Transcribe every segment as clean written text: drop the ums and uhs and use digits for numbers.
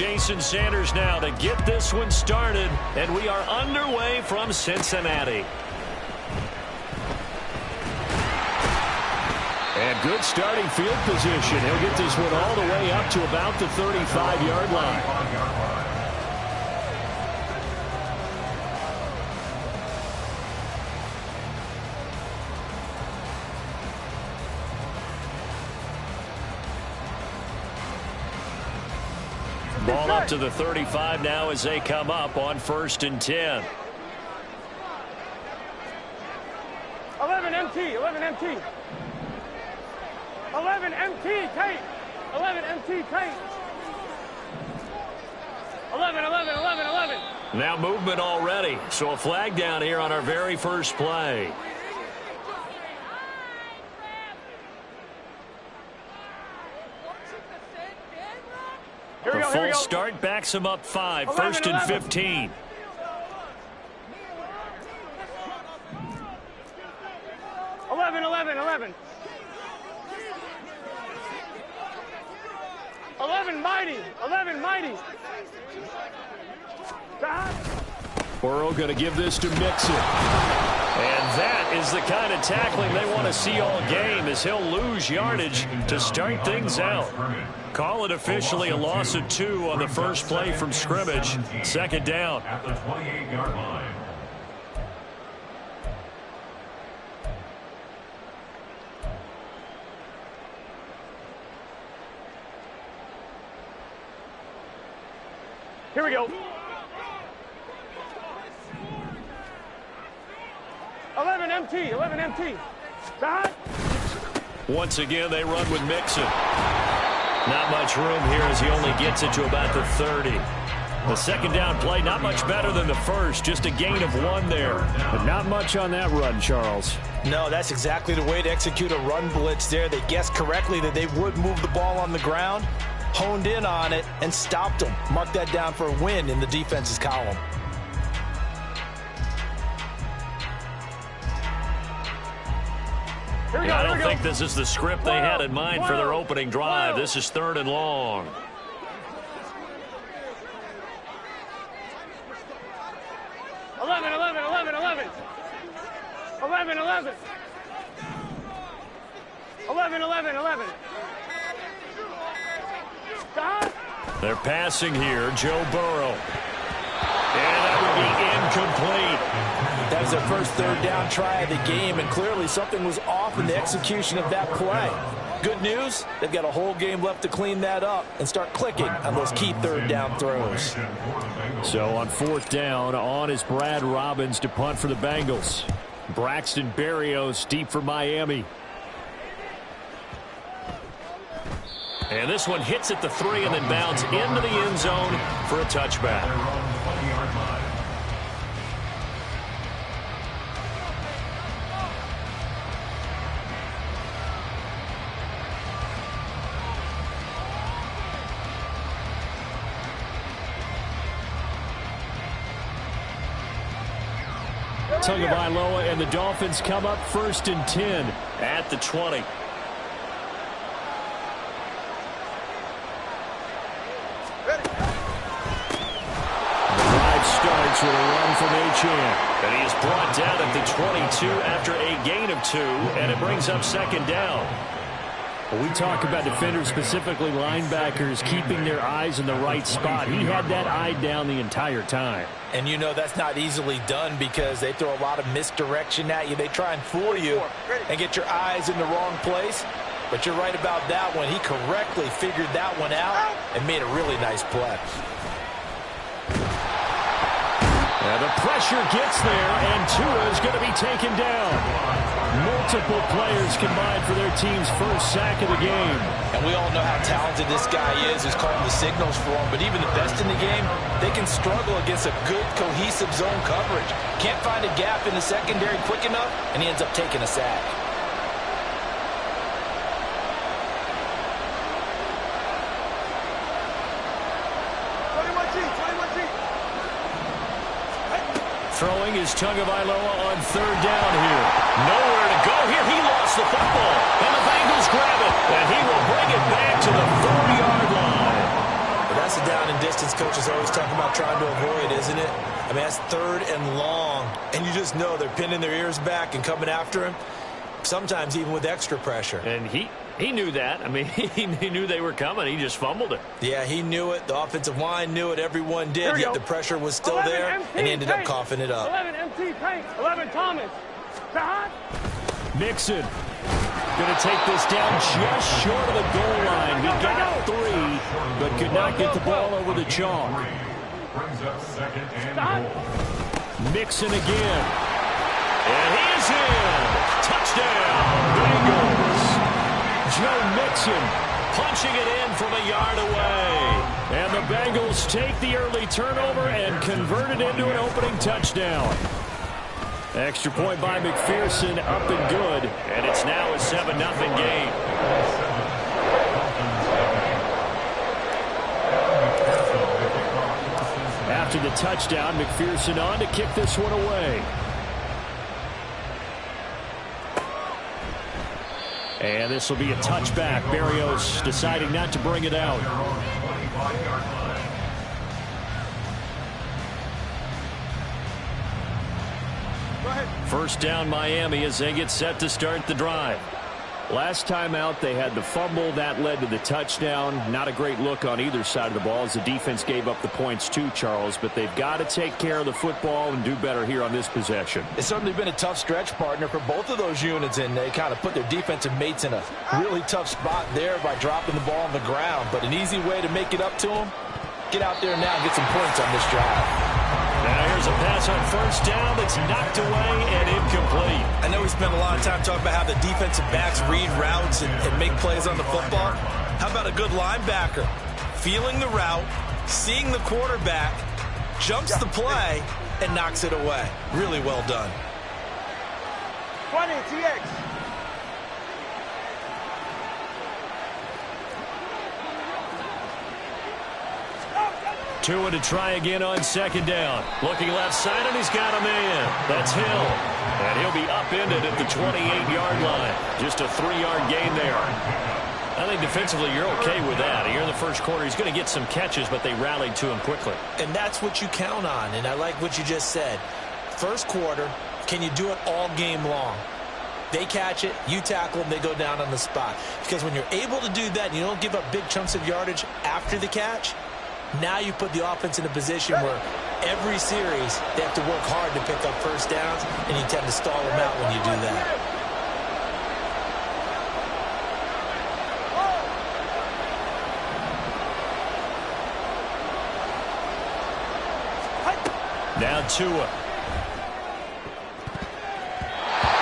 Jason Sanders now to get this one started, and we are underway from Cincinnati. And good starting field position. He'll get this one all the way up to about the 35-yard line. Ball up to the 35 now as they come up on 1st and 10. 11 MT, 11 MT. 11 MT, Tate. 11 MT, Tate. 11, 11, 11, 11. Now movement already. So a flag down here on our very first play. The full start backs him up 5. 1st and 15. 11, 11, 11. 11 mighty. 11 mighty. Burrow going to give this to Mixon. And that is the kind of tackling they want to see all game, as he'll lose yardage to start things out. Call it officially a loss of 2 on the first play from scrimmage. 2nd down. At the 28-yard line. Here we go. 11 MT, 11 MT. Back. Once again, they run with Mixon. Not much room here as he only gets it to about the 30. The 2nd down play, not much better than the first. Just a gain of 1 there. But not much on that run, Charles. No, that's exactly the way to execute a run blitz there. They guessed correctly that they would move the ball on the ground, honed in on it, and stopped them. Mark that down for a win in the defense's column. I don't think this is the script they had in mind for their opening drive. This is 3rd and long. Eleven, 11, 11, 11. 11, 11. 11, 11, 11. They're passing here, Joe Burrow. And that would be incomplete. That was their first 3rd down try of the game, and clearly something was off in the execution of that play. Good news, they've got a whole game left to clean that up and start clicking on those key 3rd down throws. So on 4th down, on is Brad Robbins to punt for the Bengals. Braxton Berrios deep for Miami. And this one hits at the 3 and then bounds into the end zone for a touchback. Tagovailoa and the Dolphins come up 1st and 10 at the 20. Starts with a run from Achane. And he is brought down at the 22 after a gain of 2, and it brings up 2nd down. Well, we talk about defenders, specifically linebackers, keeping their eyes in the right spot. He had that eye down the entire time. And you know that's not easily done because they throw a lot of misdirection at you. They try and fool you and get your eyes in the wrong place. But you're right about that one. He correctly figured that one out and made a really nice play. And the pressure gets there, and Tua is going to be taken down. Multiple players combined for their team's first sack of the game. And we all know how talented this guy is, who's calling the signals for him. But even the best in the game, they can struggle against a good, cohesive zone coverage. Can't find a gap in the secondary quick enough, and he ends up taking a sack. Throwing is Tagovailoa on 3rd down here. Nowhere to go here. He lost the football. And the Bengals grab it. And he will bring it back to the 4-yard line. But That's the down and distance coaches always talking about trying to avoid, isn't it? I mean, that's 3rd and long, and you just know they're pinning their ears back and coming after him, sometimes even with extra pressure. And he knew that. I mean, he knew they were coming. He just fumbled it. Yeah, he knew it. The offensive line knew it. Everyone did, yet the pressure was still there, and he ended up coughing it up. 11 MT Paint, 11 Thomas. Mixon going to take this down just short of the goal line. He got 3, but could not get the ball over the chalk. Mixon again. And he is in. Touchdown, Bengals. Joe Mixon punching it in from a yard away. And the Bengals take the early turnover and convert it into an opening touchdown. Extra point by McPherson, up and good. And it's now a 7-0 game. After the touchdown, McPherson on to kick this one away. And this will be a touchback. Berrios deciding not to bring it out. First down Miami as they get set to start the drive. Last time out they had the fumble that led to the touchdown. Not a great look on either side of the ball as the defense gave up the points too, Charles, but they've got to take care of the football and do better here on this possession. It's certainly been a tough stretch, partner, for both of those units, and they kind of put their defensive mates in a really tough spot there by dropping the ball on the ground. But an easy way to make it up to them, get out there now and get some points on this drive. Now here's a pass on first down that's knocked away and incomplete. I know we spent a lot of time talking about how the defensive backs read routes and make plays on the football. How about a good linebacker? Feeling the route, seeing the quarterback, jumps the play, and knocks it away. Really well done. 20, TX. Tua to try again on second down. Looking left side, and he's got a man. That's Hill. And he'll be upended at the 28-yard line. Just a 3-yard gain there. I think defensively you're okay with that. Here in the first quarter, he's going to get some catches, but they rallied to him quickly. And that's what you count on, and I like what you just said. First quarter, can you do it all game long? They catch it, you tackle them, they go down on the spot. Because when you're able to do that and you don't give up big chunks of yardage after the catch, now you put the offense in a position where every series they have to work hard to pick up first downs, and you tend to stall them out when you do that. Now Tua.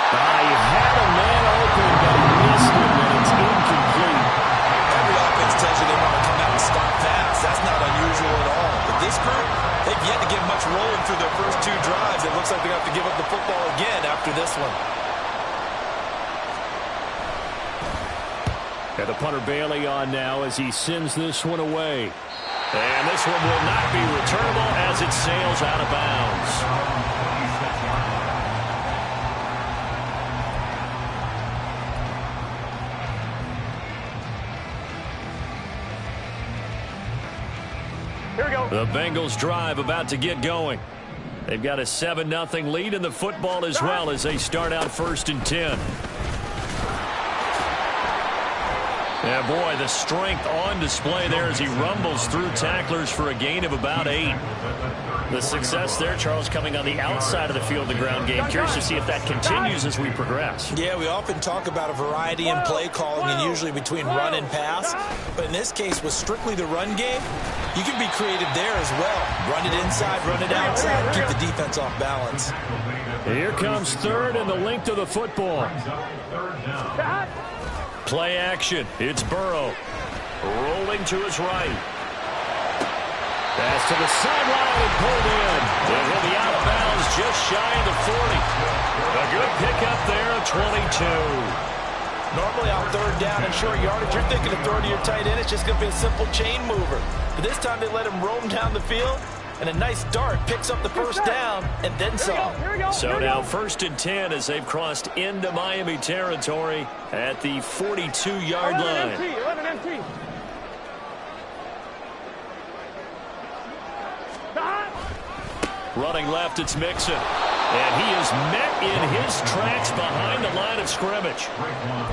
He had a man open, but he missed it, and it's incomplete. Every offense tells you they want to come out and stop pass. That's not unusual at all. But this group, they've yet to get much rolling through their first 2 drives. It looks like they have to give up the football again after this one. And the punter Bailey on now as he sends this one away. And this one will not be returnable as it sails out of bounds. The Bengals drive about to get going. They've got a 7-0 lead in the football as well as they start out 1st and 10. Yeah, boy, the strength on display there as he rumbles through tacklers for a gain of about 8. The success there, Charles, coming on the outside of the field, the ground game. Curious to see if that continues as we progress. Yeah, we often talk about a variety in play calling and usually between run and pass. But in this case, with strictly the run game, you can be creative there as well. Run it inside, run it outside, keep the defense off balance. Here comes 3rd and the length of the football. Play action. It's Burrow. Rolling to his right. Pass to the sideline and pulled in. And he'll be out of bounds just shy of the 40. A good pickup there, 22. Normally on 3rd down and short yardage, you're thinking of throwing to your tight end. It's just going to be a simple chain mover. But this time they let him roam down the field. And a nice dart picks up the first down and then some. So now 1st and 10 as they've crossed into Miami territory at the 42-yard line. 11 MT. Running left, it's Mixon. And he is met in his tracks behind the line of scrimmage.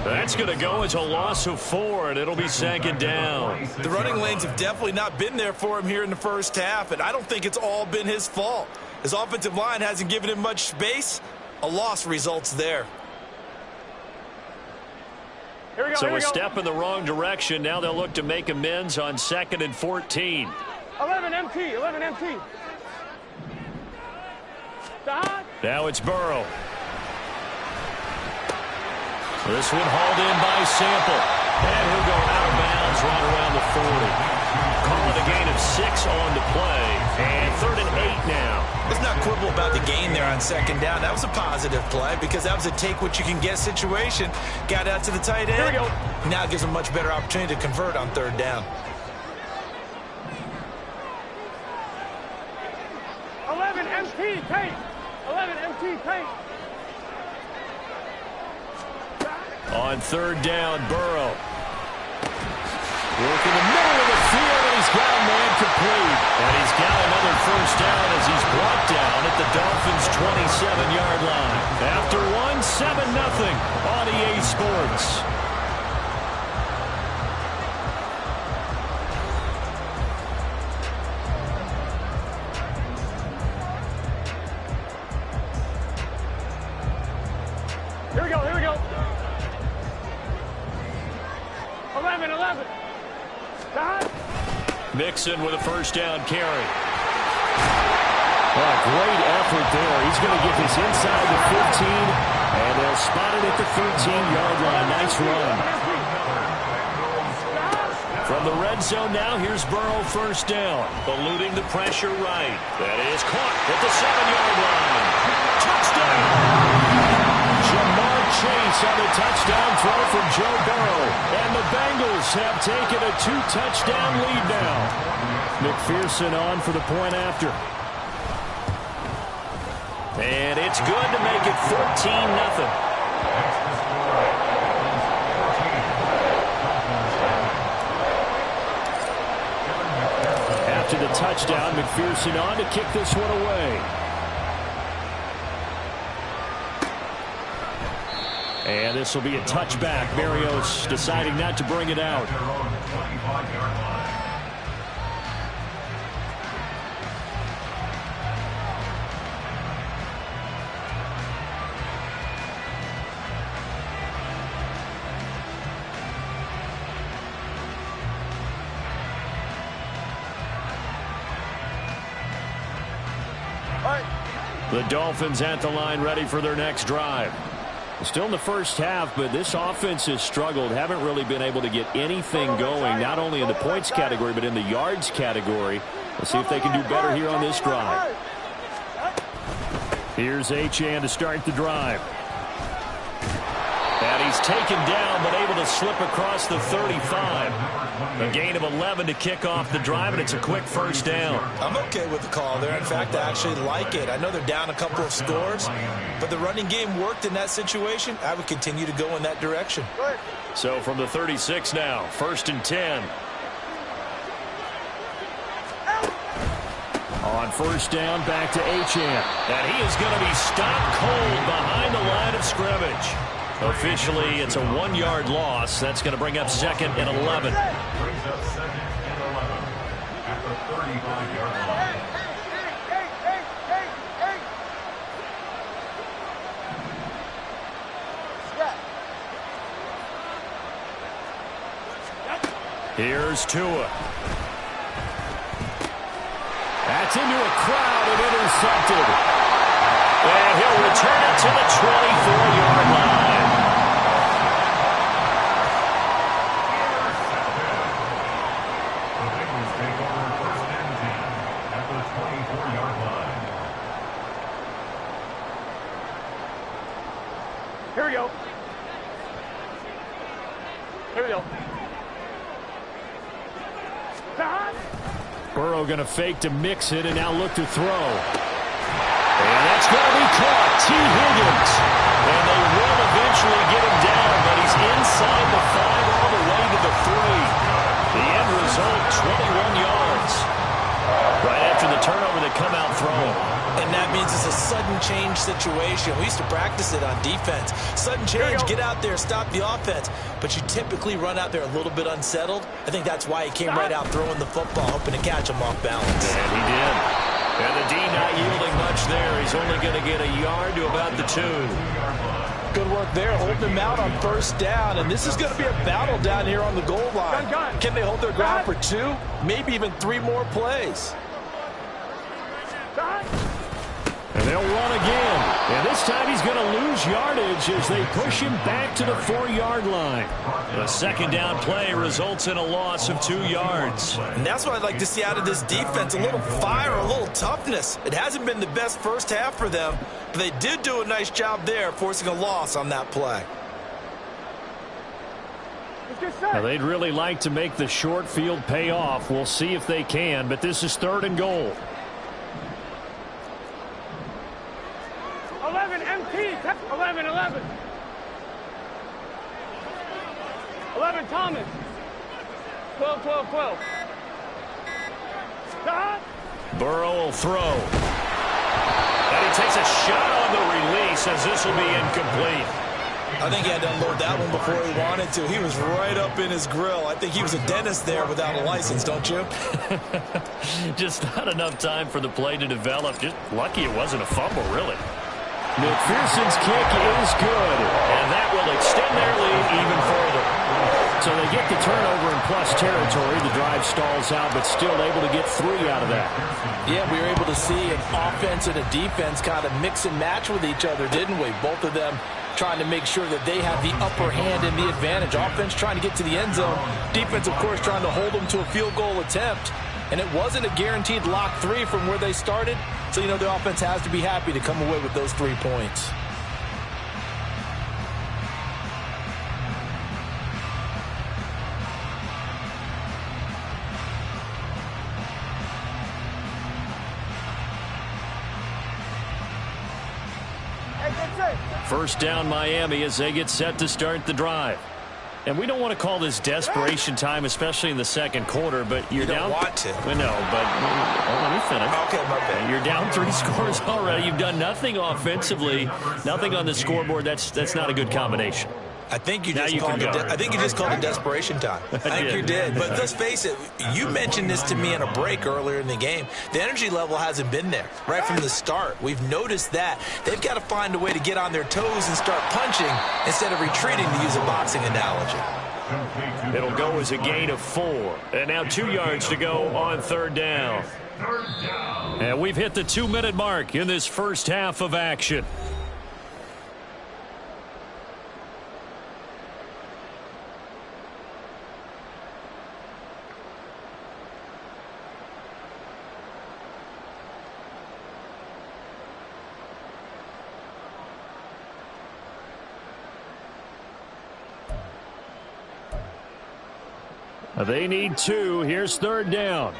That's going to go as a loss of 4, and it'll be 2nd down. The running lanes have definitely not been there for him here in the first half, and I don't think it's all been his fault. His offensive line hasn't given him much space. A loss results there. So a step in the wrong direction. Now they'll look to make amends on 2nd and 14. 11 MT, 11 MT. Now it's Burrow. This one hauled in by Sample. And he'll go out of bounds right around the 40. Call it a gain of 6 on the play. And 3rd and 8 now. Let's not quibble about the gain there on 2nd down. That was a positive play because that was a take-what-you-can-get situation. Got out to the tight end. Here we go. Now it gives him a much better opportunity to convert on 3rd down. 11 MT, paint. 11 MT, paint. On 3rd down, Burrow. Work in the middle of the field, and he's got a man complete. And he's got another 1st down as he's brought down at the Dolphins' 27-yard line. After 7-0 on EA Sports. Here we go, here we go. 11. Mixon with a 1st down carry. Oh, great effort there. He's going to get this inside the 15, and they'll spot it at the 13-yard line. Nice run. From the red zone now, here's Burrow 1st down. Eluding the pressure right. That is caught at the 7-yard line. Touchdown! Jamar Chase on the touchdown throw from Joe Burrow. And the Bengals have taken a 2-touchdown lead now. McPherson on for the point after. And it's good to make it 14-0. After the touchdown, McPherson on to kick this one away. And this will be a touchback. Berrios deciding not to bring it out. The Dolphins at the line, ready for their next drive. Still in the first half, but this offense has struggled. Haven't really been able to get anything going, not only in the points category, but in the yards category. Let's see if they can do better here on this drive. Here's Achane to start the drive. And he's taken down, but able to slip across the 35. A gain of 11 to kick off the drive, and it's a quick 1st down. I'm okay with the call there. In fact, I actually like it. I know they're down a couple of scores, but the running game worked in that situation. I would continue to go in that direction. So from the 36 now, 1st and 10. On 1st down, back to Achane. And he is going to be stopped cold behind the line of scrimmage. Officially, it's a 1-yard loss. That's going to bring up 2nd and 11. Here's Tua. That's into a crowd and intercepted. And he'll return it to the 24-yard line. Here we go. Here we go. Burrow going to fake to mix it and now look to throw. And that's going to be caught. T. Higgins. And they will eventually get him down, but he's inside the 5 all the way to the 3. The end result, 21 yards. Right after the turnover, they come out throwing. And that means it's a sudden change situation. We used to practice it on defense. Sudden change, get out there, stop the offense. But you typically run out there a little bit unsettled. I think that's why he came right out throwing the football, hoping to catch him off balance. And he did. And the D not yielding much there. He's only going to get a yard to about the 2. Good work there, holding them out on first down. And this is going to be a battle down here on the goal line. Can they hold their ground for 2, maybe even 3 more plays? And they'll run again. And this time he's going to lose yardage as they push him back to the 4-yard line. The second down play results in a loss of 2 yards. And that's what I'd like to see out of this defense, a little fire, a little toughness. It hasn't been the best first half for them, but they did do a nice job there, forcing a loss on that play. Now, they'd really like to make the short field pay off. We'll see if they can, but this is 3rd and goal. 11 MT. 11. 11 Thomas. 12. Burrow will throw. And he takes a shot on the release as this will be incomplete. I think he had to unload that one before he wanted to. He was right up in his grill. I think he was a dentist there without a license, don't you? Just not enough time for the play to develop. Just lucky it wasn't a fumble, really. McPherson's kick is good, and that will extend their lead even further. So they get the turnover in plus territory. The drive stalls out, but still able to get 3 out of that. Yeah, we were able to see an offense and a defense kind of mix and match with each other, didn't we? Both of them trying to make sure that they have the upper hand and the advantage. Offense trying to get to the end zone. Defense, of course, trying to hold them to a field goal attempt. And it wasn't a guaranteed lock 3 from where they started. So, you know, the offense has to be happy to come away with those 3 points. First down Miami as they get set to start the drive. And we don't want to call this desperation time, especially in the second quarter, but you're down. You don't want to. No, but let me finish. Okay, my bad. You're down 3 scores already. You've done nothing offensively, nothing on the scoreboard. That's not a good combination. I think you just called it desperation time. I think you did. But let's face it, you mentioned this to me in a break earlier in the game. The energy level hasn't been there right from the start. We've noticed that. They've got to find a way to get on their toes and start punching instead of retreating, to use a boxing analogy. It'll go as a gain of 4. And now 2 yards to go on 3rd down. And we've hit the 2-minute mark in this first half of action. They need 2. Here's 3rd down.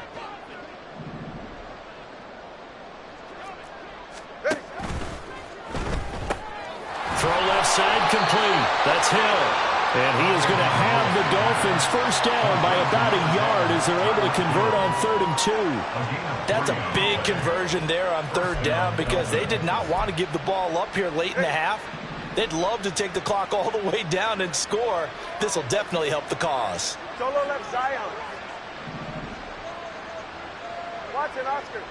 Throw left side complete. That's Hill. And he is going to have the Dolphins first down by about a yard as they're able to convert on 3rd and 2. That's a big conversion there on 3rd down because they did not want to give the ball up here late in the half. They'd love to take the clock all the way down and score. This will definitely help the cause. Solo left Zion. Watch it, Oscar.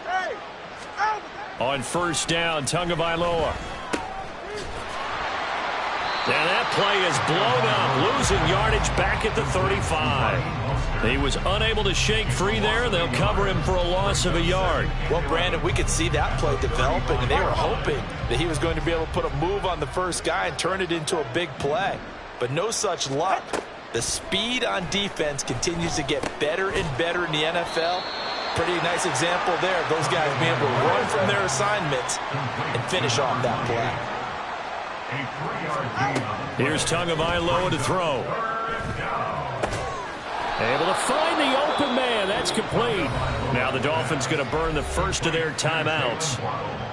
Hey! On first down, Tagovailoa. And that play is blown up, losing yardage back at the 35. He was unable to shake free there. They'll cover him for a loss of a yard. Well, Brandon, we could see that play developing, and they were hoping that he was going to be able to put a move on the first guy and turn it into a big play. But no such luck. The speed on defense continues to get better and better in the NFL. Pretty nice example there of those guys being able to run from their assignments and finish off that play. Here's Tagovailoa to throw. Able to find the open man. that's complete. Now the Dolphins going to burn the first of their timeouts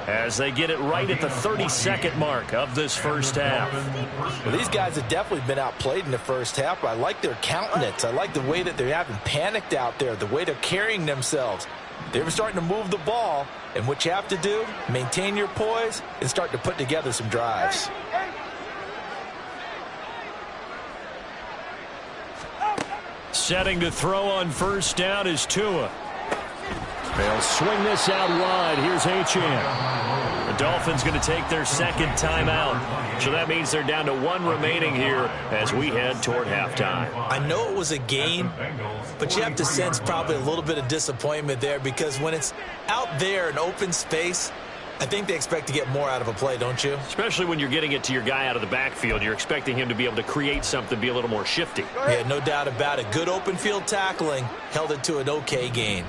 as they get it right at the 32nd mark of this first half. Well, these guys have definitely been outplayed in the first half, but I like their countenance. I like the way that they haven't panicked out there, the way they're carrying themselves. They're starting to move the ball, and what you have to do, maintain your poise and start to put together some drives. Setting to throw on first down is Tua. They'll swing this out wide. Here's Achane. The Dolphins going to take their second timeout. So that means they're down to one remaining here as we head toward halftime. I know it was a gain, but you have to sense probably a little bit of disappointment there because when it's out there in open space, I think they expect to get more out of a play, don't you? Especially when you're getting it to your guy out of the backfield. You're expecting him to be able to create something, be a little more shifty. Yeah, no doubt about it. Good open field tackling held it to an okay gain.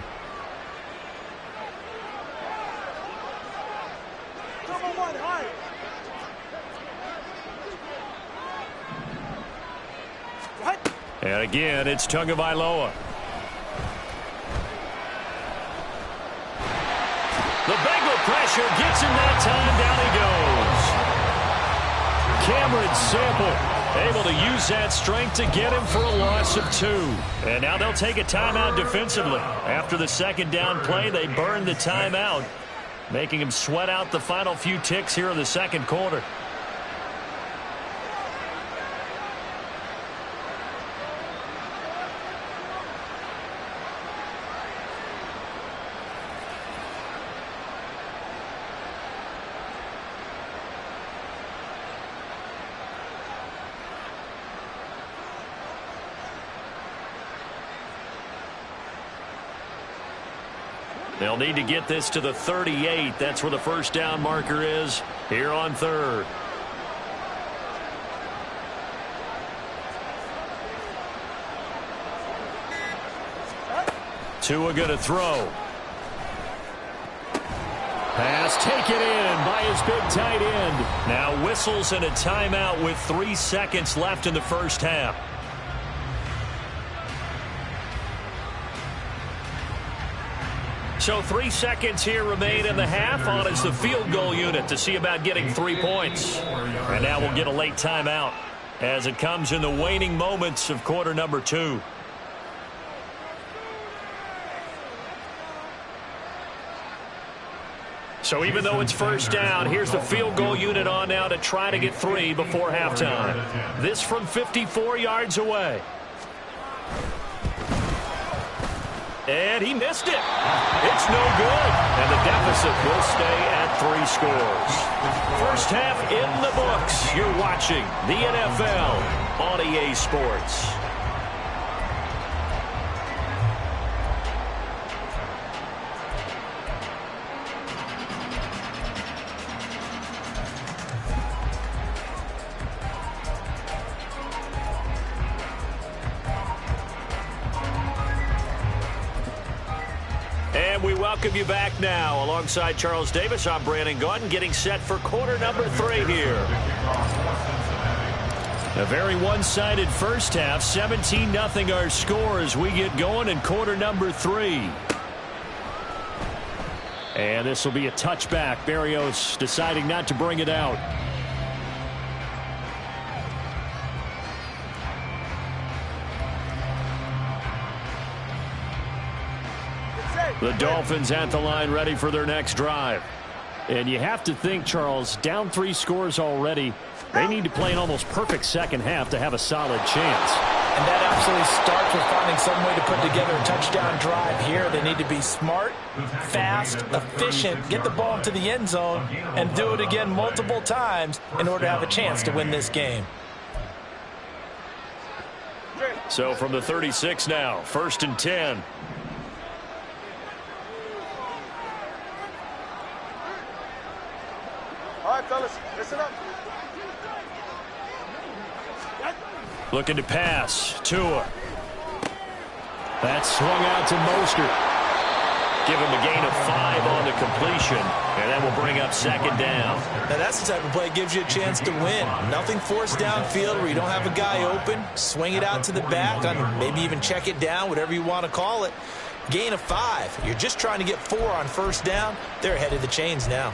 And again, it's Tagovailoa. The Bengal pressure gets him that time. Down he goes. Cameron Sample able to use that strength to get him for a loss of 2. And now they'll take a timeout defensively. After the second down play, they burn the timeout, making him sweat out the final few ticks here in the second quarter. They'll need to get this to the 38. That's where the first down marker is here on third. Tua going to throw. Pass taken in by his big tight end. Now whistles and a timeout with 3 seconds left in the first half. So 3 seconds here remain in the half. On is the field goal unit to see about getting 3 points. And now we'll get a late timeout as it comes in the waning moments of quarter number 2. So even though it's first down, here's the field goal unit on now to try to get 3 before halftime. This from 54 yards away. And he missed it. It's no good. And the deficit will stay at 3 scores. First half in the books. You're watching the NFL on EA Sports. We welcome you back now. Alongside Charles Davis, I'm Brandon Gaudin, getting set for quarter number 3 here. A very one-sided first half. 17-0 our score as we get going in quarter number 3. And this will be a touchback. Berrios deciding not to bring it out. The Dolphins at the line ready for their next drive. And you have to think, Charles, down 3 scores already. They need to play an almost perfect second half to have a solid chance. And that absolutely starts with finding some way to put together a touchdown drive here. They need to be smart, fast, efficient, get the ball into the end zone, and do it again multiple times in order to have a chance to win this game. So from the 36 now, 1st and 10. All right, fellas, listen up. Looking to pass. Tua. That swung out to Mostert. Give him a gain of 5 on the completion. And that will bring up second down. Now that's the type of play that gives you a chance to win. Nothing forced downfield where you don't have a guy open. Swing it out to the back, maybe even check it down, whatever you want to call it. gain of 5. You're just trying to get 4 on first down. They're ahead of the chains now.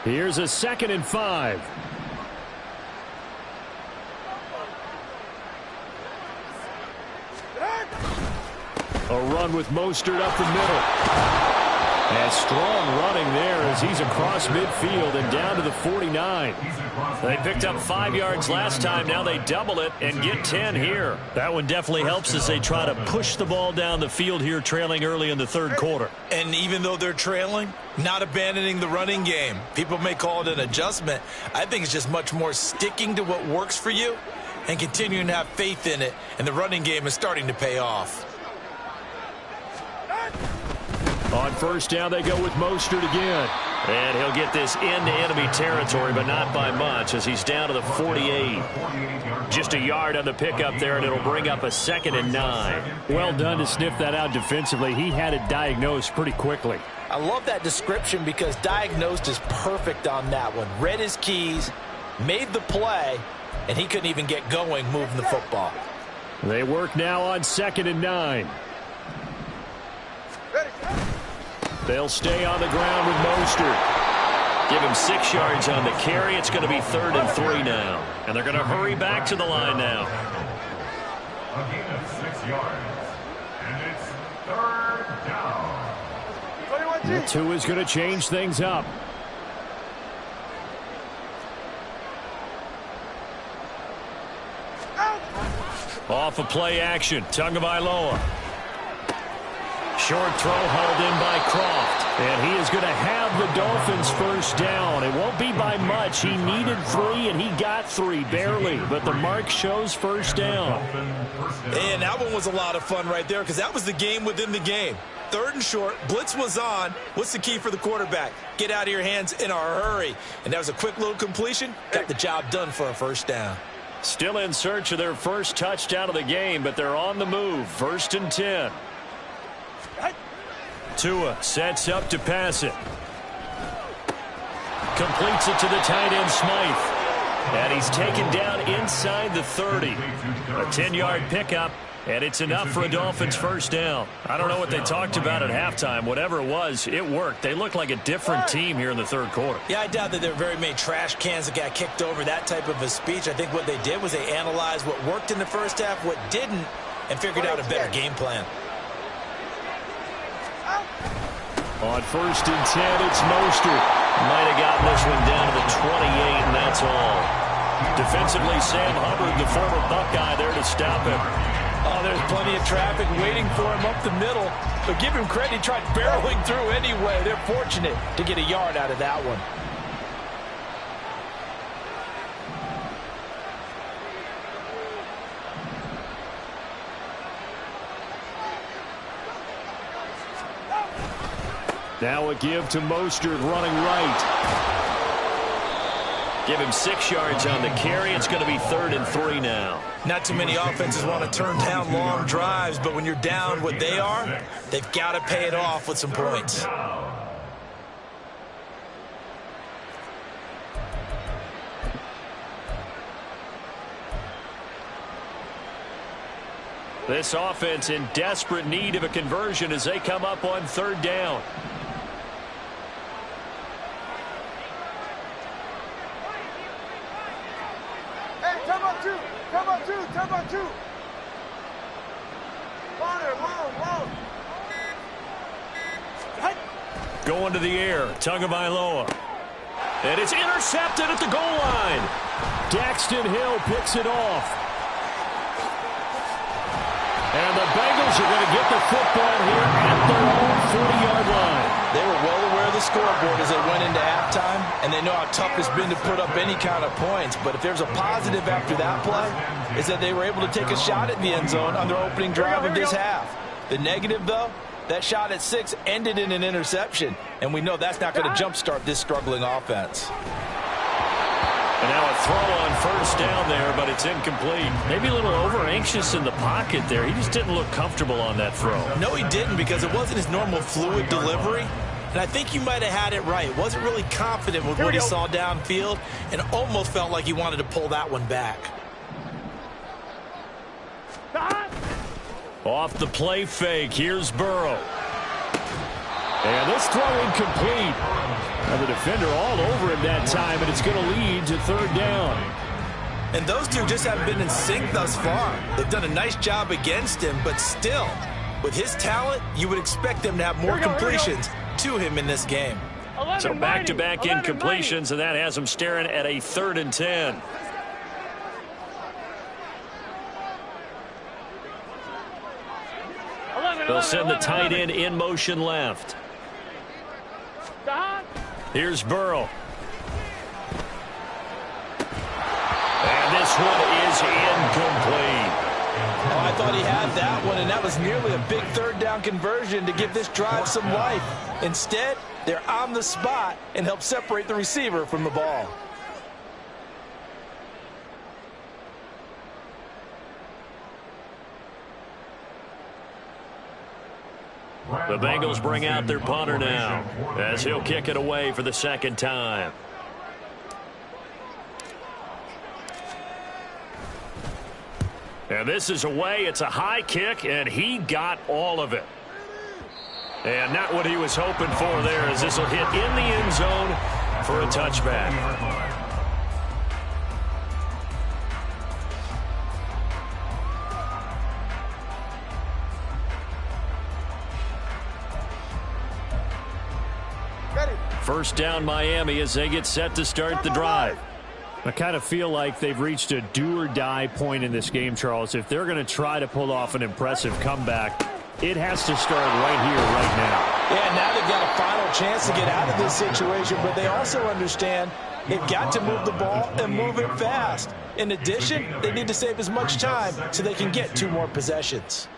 Here's a 2nd and 5. A run with Mostert up the middle. And strong running there as he's across midfield and down to the 49. They picked up 5 yards last time. Now they double it and get 10 here. That one definitely helps as they try to push the ball down the field here, trailing early in the 3rd quarter. And even though they're trailing, not abandoning the running game. People may call it an adjustment. I think it's just much more sticking to what works for you and continuing to have faith in it. And the running game is starting to pay off. On first down, they go with Mostert again. And he'll get this into enemy territory, but not by much as he's down to the 48. Just a yard on the pickup there, and it'll bring up a 2nd and 9. Well done to sniff that out defensively. He had it diagnosed pretty quickly. I love that description because diagnosed is perfect on that one. Read his keys, made the play, and he couldn't even get going moving the football. They work now on 2nd and 9. They'll stay on the ground with Mostert. Give him 6 yards on the carry. It's going to be 3rd and 3 now. And they're going to hurry back to the line now. A gain of 6 yards. And it's 3rd down. Tua's going to change things up. Off a play action. Tagovailoa. Short throw hauled in by Croft. And he is going to have the Dolphins first down. It won't be by much. He needed 3, and he got 3, barely. But the mark shows first down. And that one was a lot of fun right there because that was the game within the game. 3rd and short. Blitz was on. What's the key for the quarterback? Get out of your hands in a hurry. And that was a quick little completion. Got the job done for a first down. Still in search of their first touchdown of the game, but they're on the move. 1st and 10. Tua sets up to pass it. Completes it to the tight end Smythe. And he's taken down inside the 30. A 10-yard pickup, and it's enough for a Dolphins first down. I don't know what they talked about at halftime. Whatever it was, it worked. They look like a different team here in the 3rd quarter. Yeah, I doubt that there were very many trash cans that got kicked over, that type of a speech. I think what they did was they analyzed what worked in the first half, what didn't, and figured out a better game plan. On 1st and 10, it's Mostert. Might have gotten this one down to the 28, and that's all. Defensively, Sam Hubbard, the former Buckeye, there to stop him. Oh, there's plenty of traffic waiting for him up the middle. But give him credit, he tried barreling through anyway. They're fortunate to get a yard out of that one. Now a give to Mostert running right. Give him 6 yards on the carry. It's going to be 3rd and 3 now. Not too many offenses want to turn down long drives, but when you're down what they are, they've got to pay it off with some points. This offense in desperate need of a conversion as they come up on 3rd down. Turbo two. Long. Going to the air, Tagovailoa. And it's intercepted at the goal line. Daxton Hill picks it off. And the Bengals are going to get the football here at their own 40-yard line. They were well aware of the scoreboard as they went into halftime, and they know how tough it's been to put up any kind of points. But if there's a positive after that play, is that they were able to take a shot at the end zone on their opening drive of this half. The negative, though, that shot at 6 ended in an interception, and we know that's not going to jumpstart this struggling offense. And now a throw on first down there, but it's incomplete. Maybe a little over-anxious in the pocket there. He just didn't look comfortable on that throw. No, he didn't, because it wasn't his normal fluid delivery. And I think you might have had it right. Wasn't really confident with what he saw downfield and almost felt like he wanted to pull that one back. Off the play fake, here's Burrow. And this throw incomplete. And the defender all over him that time, and it's going to lead to third down. And those two just haven't been in sync thus far. They've done a nice job against him, but still, with his talent, you would expect them to have more completions to him in this game. So back-to-back incompletions, and that has him staring at a 3rd and 10. They'll send the tight end in motion left. Here's Burrow. And this one is incomplete. Oh, I thought he had that one, and that was nearly a big 3rd down conversion to give this drive some life. Instead, they're on the spot and help separate the receiver from the ball. The Bengals bring out their punter now as he'll kick it away for the 2nd time. And this is away. It's a high kick, and he got all of it. And not what he was hoping for there, as this will hit in the end zone for a touchback. First down Miami as they get set to start the drive. I kind of feel like they've reached a do-or-die point in this game, Charles. If they're going to try to pull off an impressive comeback, it has to start right here, right now. Yeah, now they've got a final chance to get out of this situation, but they also understand they've got to move the ball and move it fast. In addition, they need to save as much time so they can get 2 more possessions.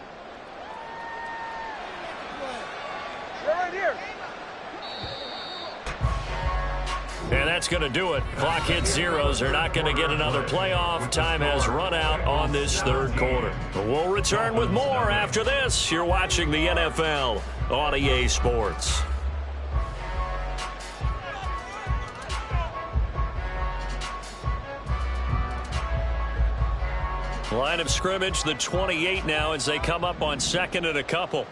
And that's going to do it. Clock hits zeros. They're not going to get another playoff. Time has run out on this 3rd quarter. But we'll return with more after this. You're watching the NFL on EA Sports. Line of scrimmage, the 28 now as they come up on 2nd and a couple.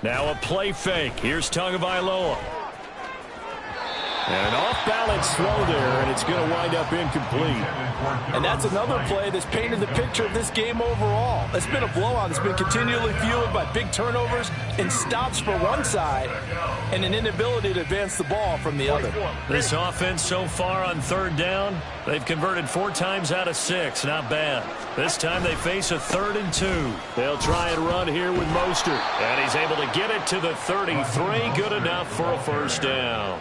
Now a play fake. Here's Tagovailoa. And an off-balance throw there, and it's going to wind up incomplete. And that's another play that's painted the picture of this game overall. It's been a blowout. It's been continually fueled by big turnovers and stops for one side and an inability to advance the ball from the other. This offense so far on 3rd down, they've converted 4 times out of 6. Not bad. This time they face a 3rd and 2. They'll try and run here with Mostert. And he's able to get it to the 33. Good enough for a 1st down.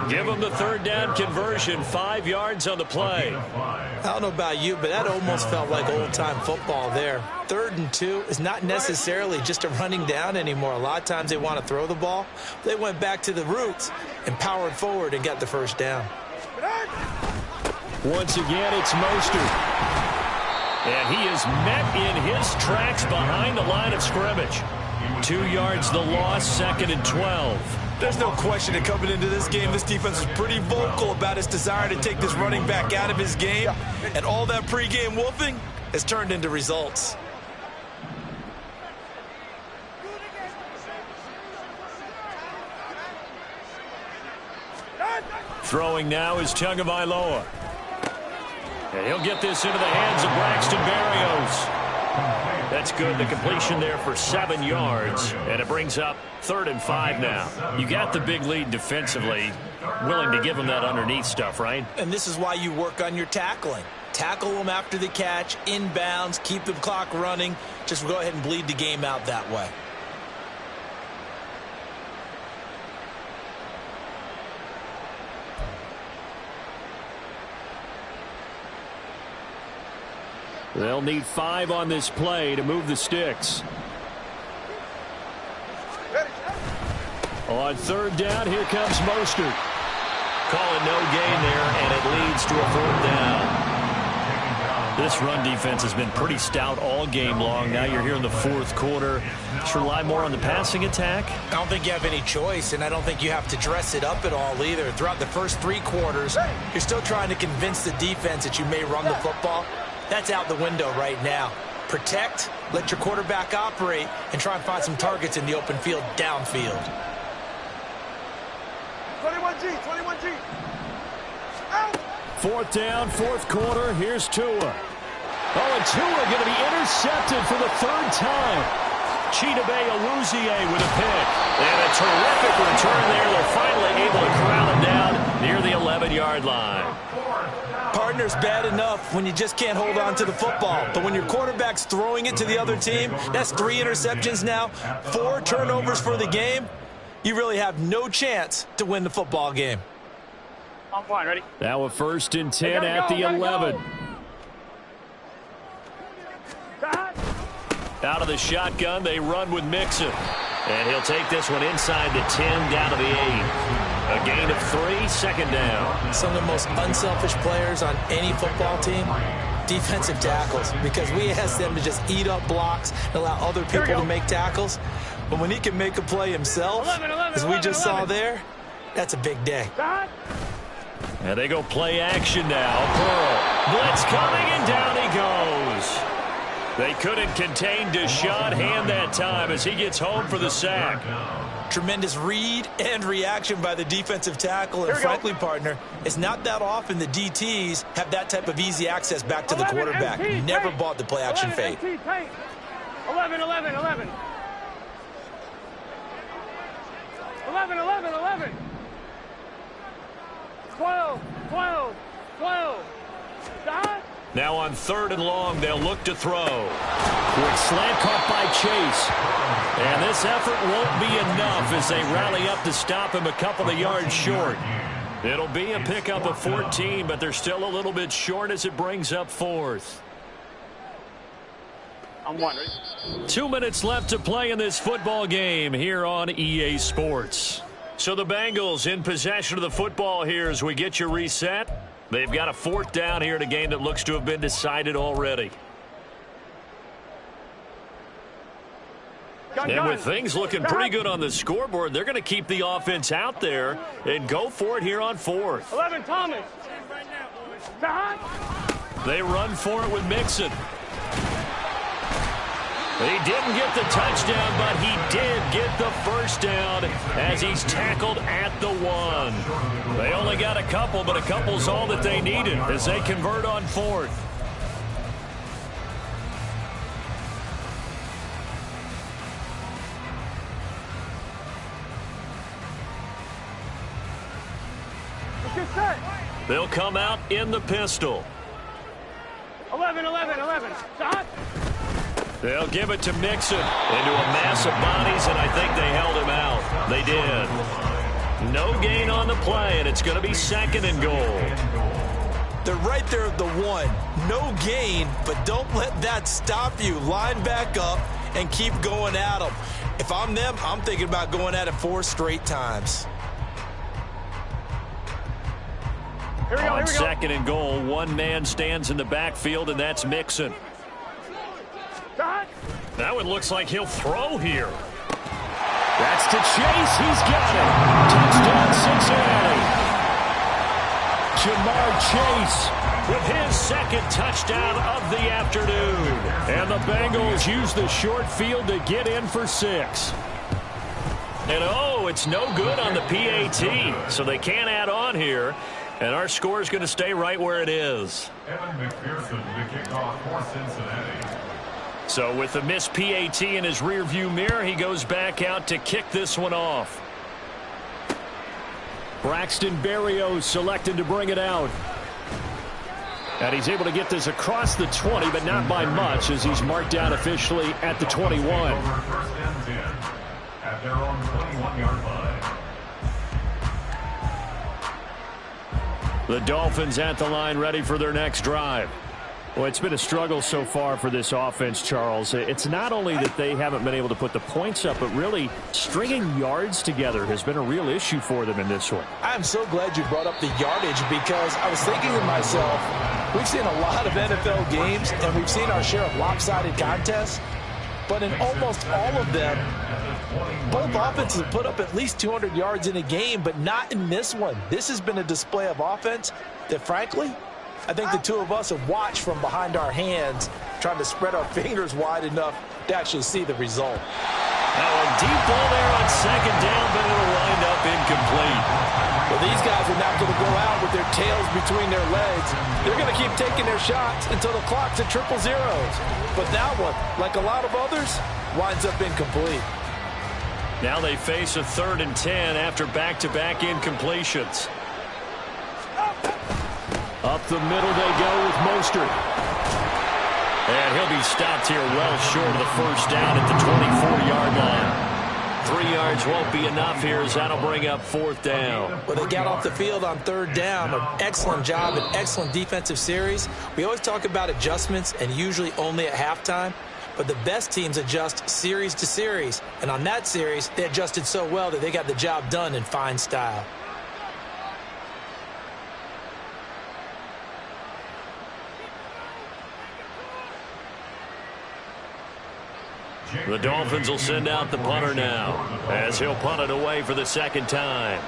Give them the 3rd down conversion, 5 yards on the play. I don't know about you, but that almost felt like old-time football there. 3rd and 2 is not necessarily just a running down anymore. A lot of times they want to throw the ball. They went back to the roots and powered forward and got the 1st down. Once again, it's Mostert. And he is met in his tracks behind the line of scrimmage. 2 yards the loss, 2nd and 12. There's no question that coming into this game, this defense is pretty vocal about its desire to take this running back out of his game. And all that pregame wolfing has turned into results. Throwing now is Tagovailoa. And he'll get this into the hands of Braxton Berrios. That's good. The completion there for 7 yards. And it brings up 3rd and 5 now. You got the big lead defensively. Willing to give them that underneath stuff, right? And this is why you work on your tackling. Tackle them after the catch, inbounds, keep the clock running. Just go ahead and bleed the game out that way. They'll need 5 on this play to move the sticks. On 3rd down, here comes Mostert. Calling no gain there, and it leads to a 4th down. This run defense has been pretty stout all game long. Now you're here in the fourth quarter. Just rely more on the passing attack. I don't think you have any choice, and I don't think you have to dress it up at all either. Throughout the first 3 quarters, you're still trying to convince the defense that you may run the football. That's out the window right now. Protect, let your quarterback operate, and try and find some targets in the open field downfield. 21G, 21G. Out. Fourth down, fourth quarter. Here's Tua. Oh, and Tua going to be intercepted for the 3rd time. Chidobe Awuzie with a pick. And a terrific return there. They're finally able to corral him down near the 11-yard line. Partner's bad enough when you just can't hold on to the football. But when your quarterback's throwing it to the other team, that's 3 interceptions now, 4 turnovers for the game. You really have no chance to win the football game. I'm fine, ready? Now a 1st and 10 at the 11. Out of the shotgun, they run with Mixon. And he'll take this one inside the 10, down to the 8. A gain of 3, 2nd down. Some of the most unselfish players on any football team, defensive tackles, because we ask them to just eat up blocks and allow other people to make tackles. But when he can make a play himself, as we just saw there, that's a big day. And they go play action now. Burrow. Blitz coming, and down he goes. They couldn't contain Deshaun Hand that time as he gets home for the sack. Tremendous read and reaction by the defensive tackle. And frankly, partner, it's not that often the DTs have that type of easy access back to the quarterback. Never bought the play action fake. 11, 11, 11. 11, 11, 11. 12, 12, 12. Dot. Now on 3rd and long, they'll look to throw. Quick slant caught by Chase. And this effort won't be enough as they rally up to stop him a couple of yards short. It'll be a pickup of 14, but they're still a little bit short as it brings up 4th. I'm wondering. 2 minutes left to play in this football game here on EA Sports. So the Bengals in possession of the football here as we get you reset. They've got a 4th down here in a game that looks to have been decided already. And with things looking pretty good on the scoreboard, they're going to keep the offense out there and go for it here on 4th. 11, Thomas. They run for it with Mixon. He didn't get the touchdown, but he did get the 1st down as he's tackled at the 1. They only got a couple, but a couple's all that they needed as they convert on 4th. They'll come out in the pistol. 11, 11, 11. Stop. They'll give it to Mixon into a mass of bodies, and I think they held him out. They did. No gain on the play, and it's going to be 2nd and goal. They're right there at the 1. No gain, but don't let that stop you. Line back up and keep going at them. If I'm them, I'm thinking about going at it 4 straight times. Here we go, on 2nd and goal, 1 man stands in the backfield, and that's Mixon. Now it looks like he'll throw here. That's to Chase. He's got it. Touchdown, Cincinnati. Jamar Chase with his 2nd touchdown of the afternoon. And the Bengals use the short field to get in for 6. And oh, it's no good on the PAT, so they can't add on here. And our score is going to stay right where it is. Evan McPherson to kick off for Cincinnati. So with the missed PAT in his rearview mirror, he goes back out to kick this one off. Braxton Berrios selected to bring it out. And he's able to get this across the 20, but not by much as he's marked down officially at the 21. First and 10 at their own 21-yard line. The Dolphins at the line ready for their next drive. Well, it's been a struggle so far for this offense, Charles. It's not only that they haven't been able to put the points up, but really stringing yards together has been a real issue for them in this one. I'm so glad you brought up the yardage because I was thinking to myself, We've seen a lot of NFL games, and we've seen our share of lopsided contests. But in almost all of them, both offenses put up at least 200 yards in a game, but not in this one. This has been a display of offense that, frankly, I think the two of us have watched from behind our hands, trying to spread our fingers wide enough to actually see the result. Now a deep ball there on second down, but it'll wind up incomplete. Well, these guys are not going to go out with their tails between their legs. They're going to keep taking their shots until the clock's at triple zeros. But that one, like a lot of others, winds up incomplete. Now they face a 3rd and 10 after back-to-back incompletions. Up the middle they go with Mostert. And he'll be stopped here well short of the first down at the 24-yard line. 3 yards won't be enough here as that'll bring up 4th down. Well, they got off the field on 3rd down. An excellent job, an excellent defensive series. We always talk about adjustments and usually only at halftime. But the best teams adjust series to series. And on that series, they adjusted so well that they got the job done in fine style. The Dolphins will send out the punter now as he'll punt it away for the 2nd time.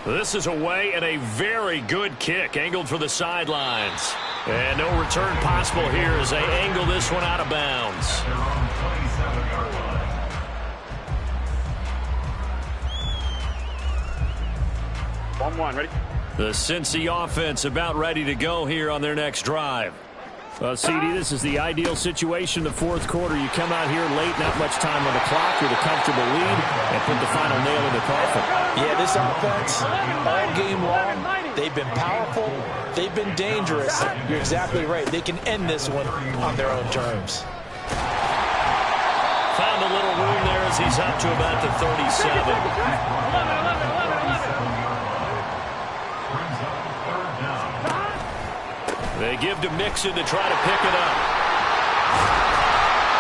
This is away and a very good kick angled for the sidelines. And no return possible here as they angle this one out of bounds. 27-yard line. One, ready? The Cincy offense about ready to go here on their next drive. Well, CD, this is the ideal situation, the 4th quarter. You come out here late, not much time on the clock with a comfortable lead, and put the final nail in the coffin. Yeah, this offense, all game long, they've been powerful, they've been dangerous. You're exactly right. They can end this one on their own terms. Found a little room there as he's up to about the 37. They give to Mixon to try to pick it up.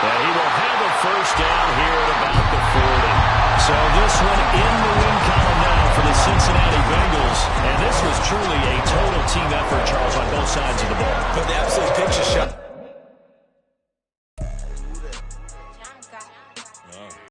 And he will have a first down here at about the 40. So this one in the win column now for the Cincinnati Bengals.